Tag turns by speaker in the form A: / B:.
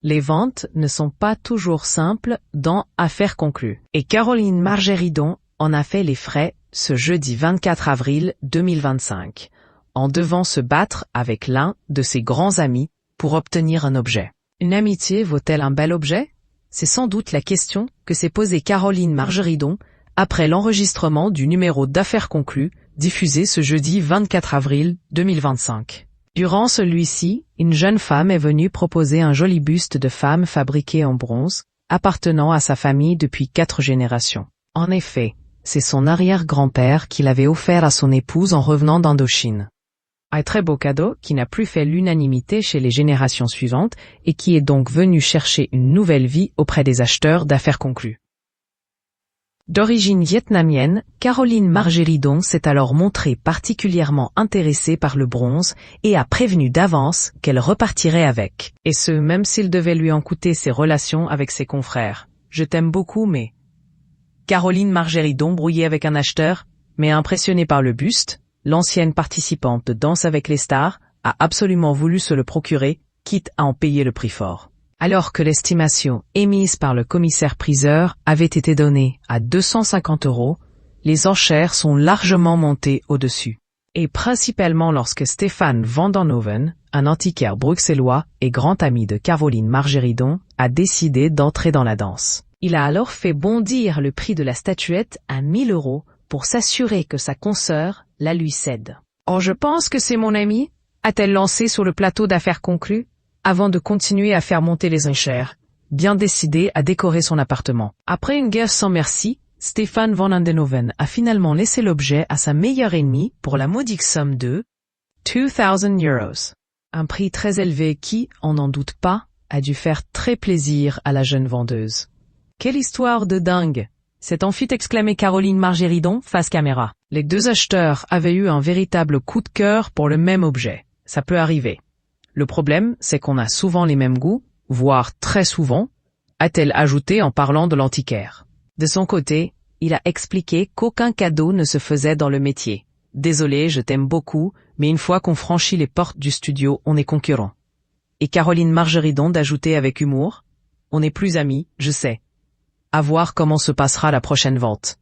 A: Les ventes ne sont pas toujours simples dans Affaires conclues. Et Caroline Margeridon en a fait les frais ce jeudi 24 avril 2025, en devant se battre avec l'un de ses grands amis pour obtenir un objet. Une amitié vaut-elle un bel objet? C'est sans doute la question que s'est posée Caroline Margeridon après l'enregistrement du numéro d'Affaires conclues diffusé ce jeudi 24 avril 2025. Durant celui-ci, une jeune femme est venue proposer un joli buste de femme fabriqué en bronze, appartenant à sa famille depuis 4 générations. En effet, c'est son arrière-grand-père qui l'avait offert à son épouse en revenant d'Indochine. Un très beau cadeau qui n'a plus fait l'unanimité chez les générations suivantes et qui est donc venu chercher une nouvelle vie auprès des acheteurs d'Affaires conclues. D'origine vietnamienne, Caroline Margeridon s'est alors montrée particulièrement intéressée par le bronze et a prévenu d'avance qu'elle repartirait avec. Et ce, même s'il devait lui en coûter ses relations avec ses confrères. Je t'aime beaucoup mais... Caroline Margeridon brouillée avec un acheteur, mais impressionnée par le buste, l'ancienne participante de Danse avec les stars a absolument voulu se le procurer, quitte à en payer le prix fort. Alors que l'estimation émise par le commissaire-priseur avait été donnée à 250 €, les enchères sont largement montées au-dessus. Et principalement lorsque Stéphane Van Denhoven, un antiquaire bruxellois et grand ami de Caroline Margeridon, a décidé d'entrer dans la danse. Il a alors fait bondir le prix de la statuette à 1 000 € pour s'assurer que sa consoeur la lui cède. « Oh, je pense que c'est mon ami », a-t-elle lancé sur le plateau d'Affaires conclues, avant de continuer à faire monter les enchères, bien décidée à décorer son appartement. Après une guerre sans merci, Stéphane Van Denhoven a finalement laissé l'objet à sa meilleure ennemie pour la modique somme de 2,000 €. Un prix très élevé qui, on n'en doute pas, a dû faire très plaisir à la jeune vendeuse. Quelle histoire de dingue! S'est ensuite exclamé Caroline Margeridon face caméra. Les 2 acheteurs avaient eu un véritable coup de cœur pour le même objet. Ça peut arriver. Le problème, c'est qu'on a souvent les mêmes goûts, voire très souvent, a-t-elle ajouté en parlant de l'antiquaire. De son côté, il a expliqué qu'aucun cadeau ne se faisait dans le métier. Désolé, je t'aime beaucoup, mais une fois qu'on franchit les portes du studio, on est concurrents. Et Caroline Margeridon d'ajouter avec humour, on n'est plus amis, je sais. À voir comment se passera la prochaine vente.